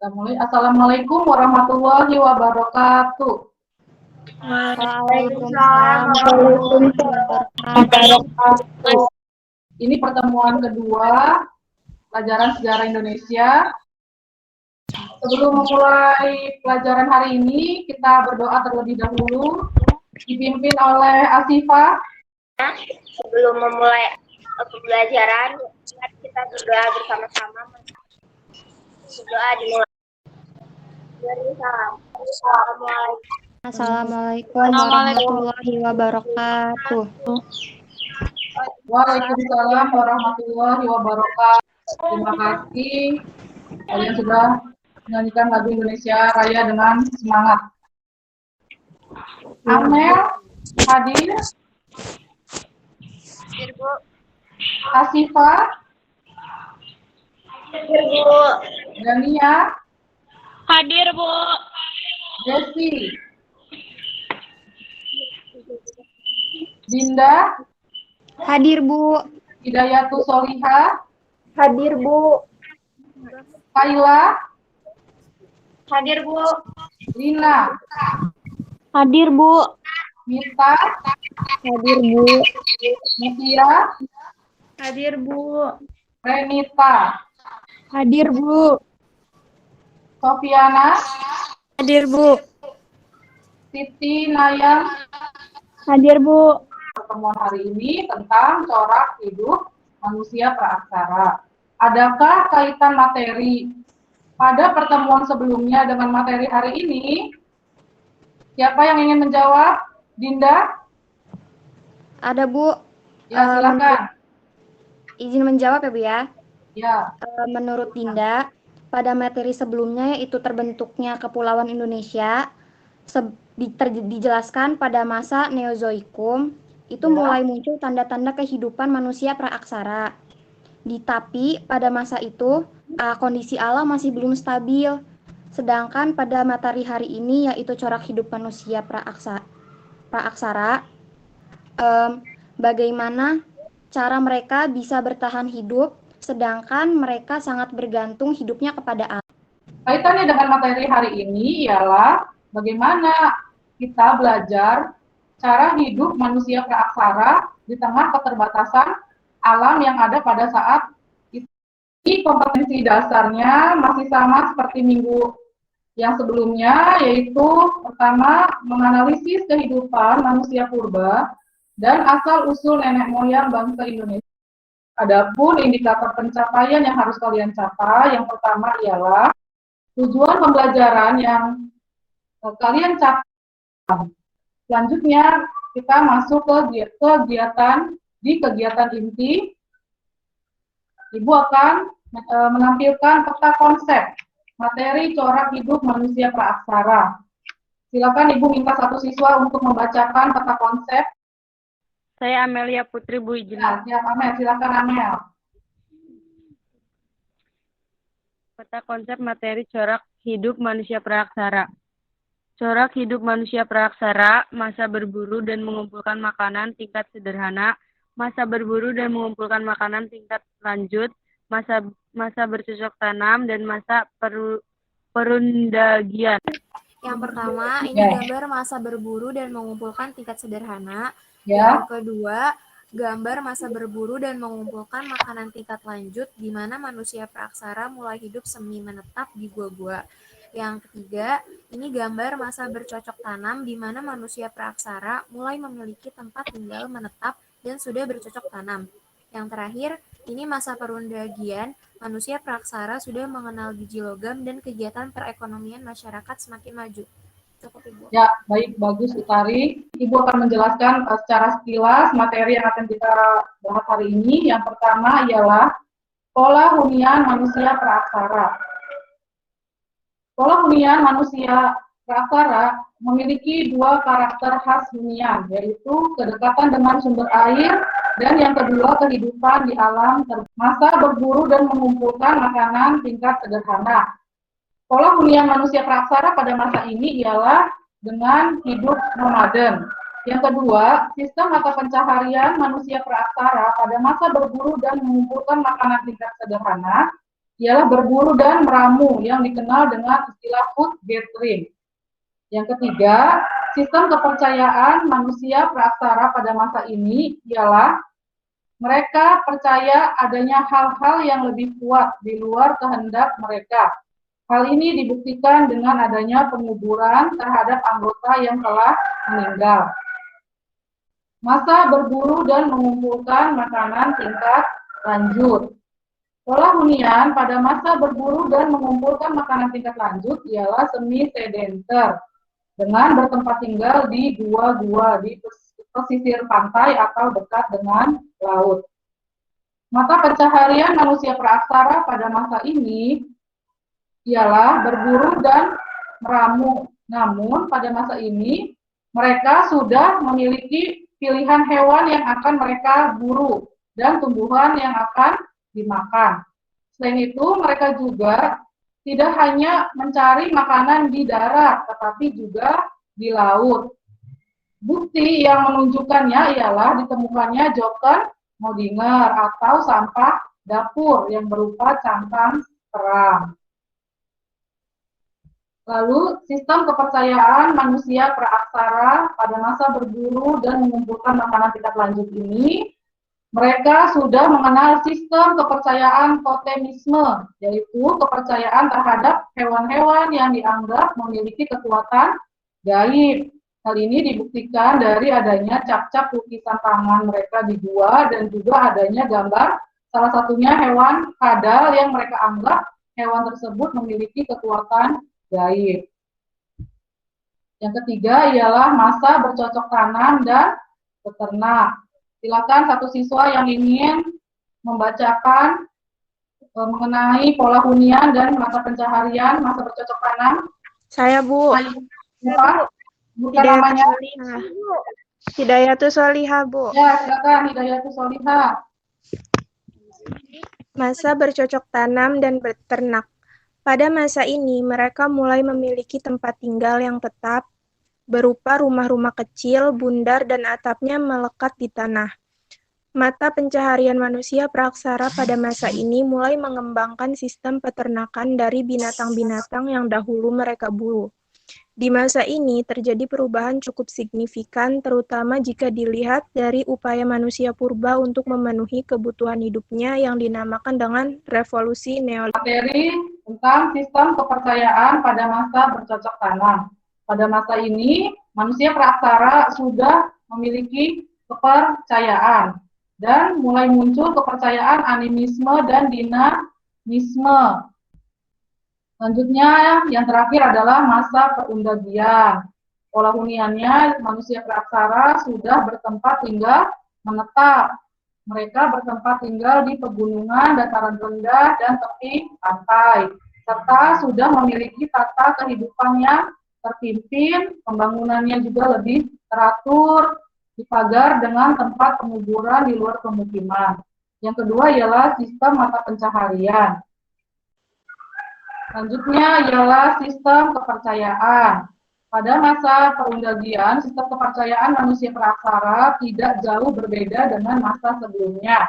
Assalamualaikum warahmatullahi wabarakatuh. Waalaikumsalam warahmatullahi wabarakatuh. Ini pertemuan kedua pelajaran sejarah Indonesia. Sebelum memulai pelajaran hari ini, kita berdoa terlebih dahulu, dipimpin oleh Asifah. Sebelum memulai pembelajaran, kita berdoa bersama-sama. Berdoa dimulai. Assalamualaikum warahmatullahi wabarakatuh. Waalaikumsalam warahmatullahi wabarakatuh. Terima kasih kalian sudah menyanyikan lagu Indonesia Raya dengan semangat. Amel hadir. Hadir, Bu. Asifah. Hadir, Bu. Dania. Hadir, Bu. Desi. Dinda. Hadir, Bu. Hidayatus Solihah. Hadir, Bu. Kaila. Hadir, Bu. Lina. Hadir, Bu. Mita. Hadir, Bu. Mutia. Hadir, Bu. Renita. Hadir, Bu. Sofiana. Hadir, Bu. Siti Nayang. Hadir, Bu. Pertemuan hari ini tentang corak hidup manusia praaksara. Adakah kaitan materi pada pertemuan sebelumnya dengan materi hari ini? Siapa yang ingin menjawab? Dinda? Ada, Bu. Ya, silakan. Izin menjawab ya, Bu ya. Ya. Menurut Dinda, pada materi sebelumnya yaitu terbentuknya Kepulauan Indonesia, dijelaskan pada masa Neozoikum, itu mulai muncul tanda-tanda kehidupan manusia praaksara. Tapi pada masa itu, kondisi alam masih belum stabil. Sedangkan pada materi hari ini, yaitu corak hidup manusia praaksara, bagaimana cara mereka bisa bertahan hidup, sedangkan mereka sangat bergantung hidupnya kepada alam. Kaitannya dengan materi hari ini ialah bagaimana kita belajar cara hidup manusia praaksara di tengah keterbatasan alam yang ada pada saat itu. Kompetensi dasarnya masih sama seperti minggu yang sebelumnya, yaitu pertama menganalisis kehidupan manusia purba dan asal-usul nenek moyang bangsa Indonesia. Adapun indikator pencapaian yang harus kalian capai, yang pertama ialah tujuan pembelajaran yang kalian capai. Selanjutnya kita masuk ke kegiatan inti. Ibu akan menampilkan peta konsep materi corak hidup manusia praaksara. Silakan Ibu minta satu siswa untuk membacakan peta konsep. Saya Amelia Putri, Bu, izin. Ya, siap Amel, silakan Amel. Peta konsep materi corak hidup manusia praaksara. Corak hidup manusia praaksara, masa berburu dan mengumpulkan makanan tingkat sederhana, masa berburu dan mengumpulkan makanan tingkat lanjut, masa bercocok tanam, dan masa perundagian. Yang pertama, ini gambar masa berburu dan mengumpulkan tingkat sederhana. Ya. Yang kedua, gambar masa berburu dan mengumpulkan makanan tingkat lanjut, di mana manusia praaksara mulai hidup semi menetap di gua-gua. Yang ketiga, ini gambar masa bercocok tanam, di mana manusia praaksara mulai memiliki tempat tinggal menetap dan sudah bercocok tanam. Yang terakhir, ini masa perundagian, manusia praaksara sudah mengenal biji logam dan kegiatan perekonomian masyarakat semakin maju. Cukup, Ibu. Ya, baik, bagus Utari. Ibu akan menjelaskan secara sekilas materi yang akan kita bahas hari ini. Yang pertama ialah pola hunian manusia praaksara. Pola hunian manusia praaksara memiliki dua karakter khas hunian, yaitu kedekatan dengan sumber air dan yang kedua kehidupan di alam, masa berburu dan mengumpulkan makanan tingkat sederhana. Pola hunian manusia praaksara pada masa ini ialah dengan hidup nomaden. Yang kedua, sistem atau pencaharian manusia praaksara pada masa berburu dan mengumpulkan makanan tingkat sederhana ialah berburu dan meramu yang dikenal dengan istilah food gathering. Yang ketiga, sistem kepercayaan manusia praaksara pada masa ini ialah mereka percaya adanya hal-hal yang lebih kuat di luar kehendak mereka. Hal ini dibuktikan dengan adanya penguburan terhadap anggota yang telah meninggal. Masa berburu dan mengumpulkan makanan tingkat lanjut. Pola hunian pada masa berburu dan mengumpulkan makanan tingkat lanjut ialah semi sedenter dengan bertempat tinggal di gua-gua di pesisir pantai atau dekat dengan laut. Mata pencaharian manusia praaksara pada masa ini ialah berburu dan meramu. Namun pada masa ini mereka sudah memiliki pilihan hewan yang akan mereka buru dan tumbuhan yang akan dimakan. Selain itu mereka juga tidak hanya mencari makanan di darat, tetapi juga di laut. Bukti yang menunjukkannya ialah ditemukannya joken Modinger atau sampah dapur yang berupa cangkang kerang. Lalu, sistem kepercayaan manusia praaksara pada masa berburu dan mengumpulkan makanan tingkat lanjut ini, mereka sudah mengenal sistem kepercayaan totemisme, yaitu kepercayaan terhadap hewan-hewan yang dianggap memiliki kekuatan gaib. Hal ini dibuktikan dari adanya cap-cap lukisan tangan mereka di gua dan juga adanya gambar salah satunya hewan kadal yang mereka anggap hewan tersebut memiliki kekuatan gaib. Yang ketiga ialah masa bercocok tanam dan beternak. Silakan satu siswa yang ingin membacakan mengenai pola hunian dan masa pencaharian masa bercocok tanam. Saya, Bu. Bukan namanya. Hidayatus Solihah, Bu. Ya, silakan Hidayatus Solihah. Masa bercocok tanam dan beternak. Pada masa ini, mereka mulai memiliki tempat tinggal yang tetap, berupa rumah-rumah kecil, bundar, dan atapnya melekat di tanah. Mata pencaharian manusia praaksara pada masa ini mulai mengembangkan sistem peternakan dari binatang-binatang yang dahulu mereka buru. Di masa ini terjadi perubahan cukup signifikan, terutama jika dilihat dari upaya manusia purba untuk memenuhi kebutuhan hidupnya yang dinamakan dengan revolusi neolitik. Materi tentang sistem kepercayaan pada masa bercocok tanam. Pada masa ini, manusia praaksara sudah memiliki kepercayaan dan mulai muncul kepercayaan animisme dan dinamisme. Selanjutnya, yang terakhir adalah masa perundagian. Pola huniannya, manusia praaksara sudah bertempat tinggal menetap. Mereka bertempat tinggal di pegunungan, dataran rendah, dan tepi pantai, serta sudah memiliki tata kehidupan yang terpimpin, pembangunannya juga lebih teratur, dipagar dengan tempat penguburan di luar pemukiman. Yang kedua ialah sistem mata pencaharian. Selanjutnya ialah sistem kepercayaan. Pada masa perundagian, sistem kepercayaan manusia praaksara tidak jauh berbeda dengan masa sebelumnya.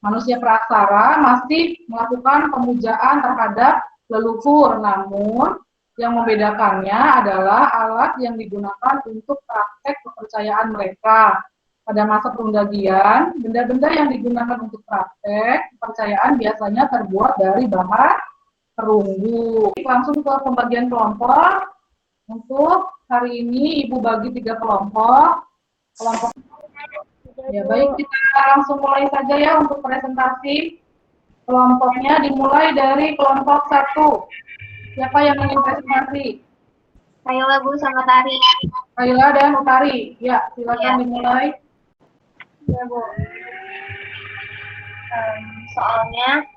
Manusia praaksara masih melakukan pemujaan terhadap leluhur, namun yang membedakannya adalah alat yang digunakan untuk praktek kepercayaan mereka. Pada masa perundagian, benda-benda yang digunakan untuk praktek kepercayaan biasanya terbuat dari bahan perunggu. Langsung ke pembagian kelompok. Untuk hari ini Ibu bagi 3 kelompok. Ya baik, kita langsung mulai saja ya untuk presentasi. Kelompoknya dimulai dari kelompok 1. Siapa yang ingin presentasi? Kayla, Bu, sama Tari. Kayla dan Utari. Ya, silakan dimulai. Ya, Bu. Soalnya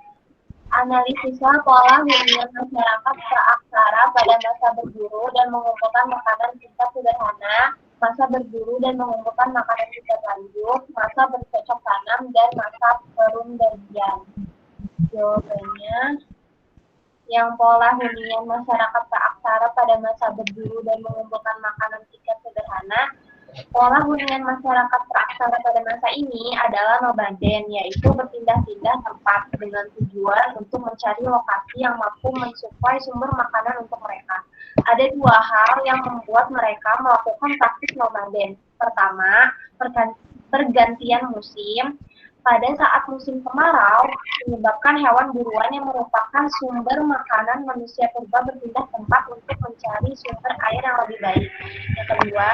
analisislah pola hunian masyarakat praaksara pada masa berburu dan mengumpulkan makanan tingkat sederhana, masa berburu dan mengumpulkan makanan tingkat lanjut, masa bercocok tanam, dan masa perundagian. Jawabannya, yang pola hunian masyarakat praaksara pada masa berburu dan mengumpulkan makanan tingkat sederhana Pola hunian masyarakat praksara pada masa ini adalah nomaden, yaitu berpindah-pindah tempat dengan tujuan untuk mencari lokasi yang mampu mensuplai sumber makanan untuk mereka. Ada dua hal yang membuat mereka melakukan praktik nomaden. Pertama, pergantian musim. Pada saat musim kemarau, menyebabkan hewan buruan yang merupakan sumber makanan manusia purba berpindah tempat untuk mencari sumber air yang lebih baik. Yang kedua,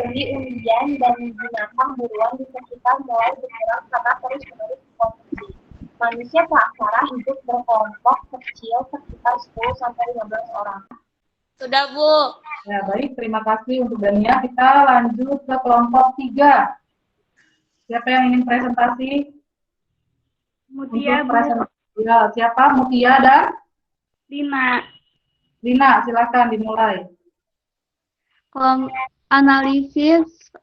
umbi-umbian dan binatang buruan di sekitar mulai berkurang karena terus-menerus dikonsumsi. Manusia praksara hidup berkelompok kecil sekitar 10-15 orang. Sudah, Bu. Ya, baik. Terima kasih untuk Dania. Kita lanjut ke kelompok 3. Siapa yang ingin presentasi? Mutia, Untuk Bu. presentasi. Ya, siapa? Mutia dan Lina. Lina, silakan dimulai.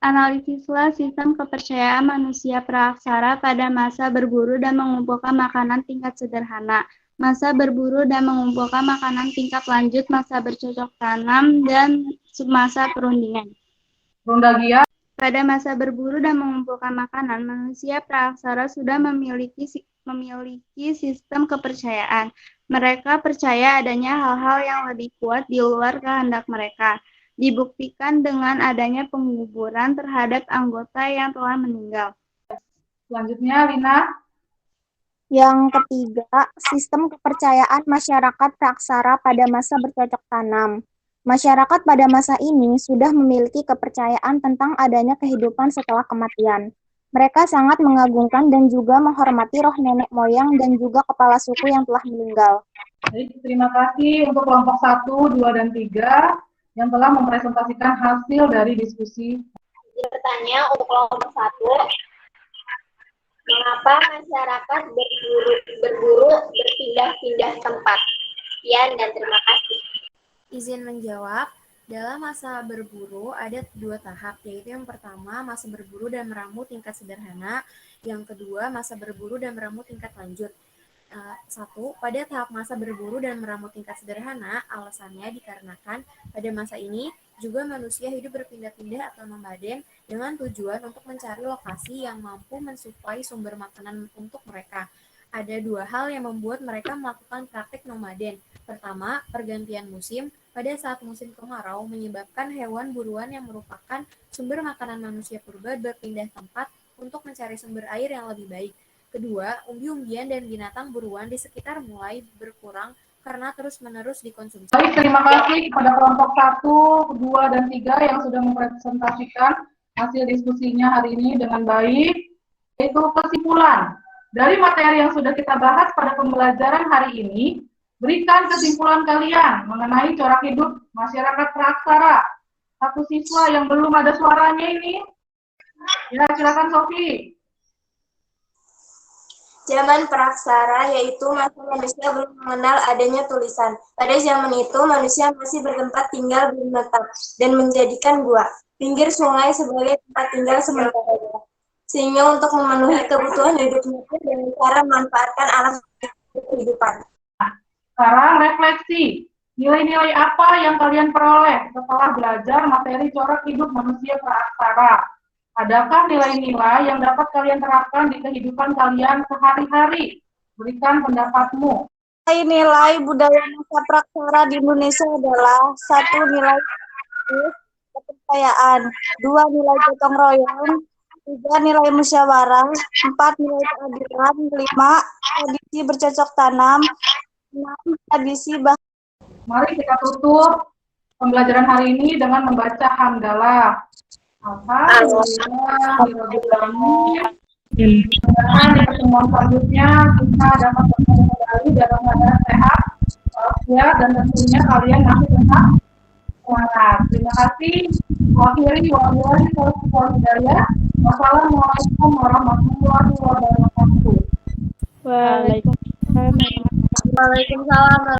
Analisislah sistem kepercayaan manusia praaksara pada masa berburu dan mengumpulkan makanan tingkat sederhana, masa berburu dan mengumpulkan makanan tingkat lanjut, masa bercocok tanam, dan masa perundingan. Rundagia. Pada masa berburu dan mengumpulkan makanan, manusia praaksara sudah memiliki sistem kepercayaan. Mereka percaya adanya hal-hal yang lebih kuat di luar kehendak mereka. Dibuktikan dengan adanya penguburan terhadap anggota yang telah meninggal. Selanjutnya, Lina. Yang ketiga, sistem kepercayaan masyarakat praaksara pada masa bercocok tanam. Masyarakat pada masa ini sudah memiliki kepercayaan tentang adanya kehidupan setelah kematian. Mereka sangat mengagungkan dan juga menghormati roh nenek moyang dan juga kepala suku yang telah meninggal. Baik, terima kasih untuk kelompok 1, 2, dan 3 yang telah mempresentasikan hasil dari diskusi. Bertanya untuk kelompok 1, mengapa masyarakat berburu berpindah-pindah tempat? Sekian dan terima kasih. Izin menjawab, dalam masa berburu ada 2 tahap, yaitu yang pertama masa berburu dan meramu tingkat sederhana, yang kedua masa berburu dan meramu tingkat lanjut. 1. Pada tahap masa berburu dan meramu tingkat sederhana, alasannya dikarenakan pada masa ini juga manusia hidup berpindah-pindah atau nomaden dengan tujuan untuk mencari lokasi yang mampu mensuplai sumber makanan untuk mereka. Ada 2 hal yang membuat mereka melakukan praktik nomaden. Pertama, pergantian musim. Pada saat musim kemarau menyebabkan hewan buruan yang merupakan sumber makanan manusia purba berpindah tempat untuk mencari sumber air yang lebih baik. Kedua, umbi-umbian dan binatang buruan di sekitar mulai berkurang karena terus-menerus dikonsumsi. Baik, terima kasih kepada kelompok 1, 2, dan 3 yang sudah mempresentasikan hasil diskusinya hari ini dengan baik. Yaitu kesimpulan. Dari materi yang sudah kita bahas pada pembelajaran hari ini, berikan kesimpulan kalian mengenai corak hidup masyarakat praaksara. Satu siswa yang belum ada suaranya ini. Ya, silakan Sofi. Zaman praaksara, yaitu masa manusia belum mengenal adanya tulisan. Pada zaman itu, manusia masih bertempat tinggal belum menetap dan menjadikan gua, pinggir sungai sebagai tempat tinggal sementara. Sehingga untuk memenuhi kebutuhan hidupnya dengan cara memanfaatkan alam kehidupan. Sekarang refleksi. Nilai-nilai apa yang kalian peroleh setelah belajar materi corak hidup manusia praaksara? Adakah nilai-nilai yang dapat kalian terapkan di kehidupan kalian sehari-hari? Berikan pendapatmu. Nilai budaya masa praaksara di Indonesia adalah 1. Nilai kepercayaan, 2. Nilai gotong royong, 3. Nilai musyawarah, 4. Nilai keadilan, 5. Tradisi bercocok tanam, 6. Tradisi Mari kita tutup pembelajaran hari ini dengan membaca hamdalah. Alhamdulillah, mudah-mudahan di pertemuan selanjutnya kita dapat bertemu kembali dalam keadaan sehat, walafiat, dan tentunya kalian masih tetap semangat. Terima kasih. Wassalamualaikum warahmatullahi wabarakatuh. Waalaikumsalam. Waalaikumsalam.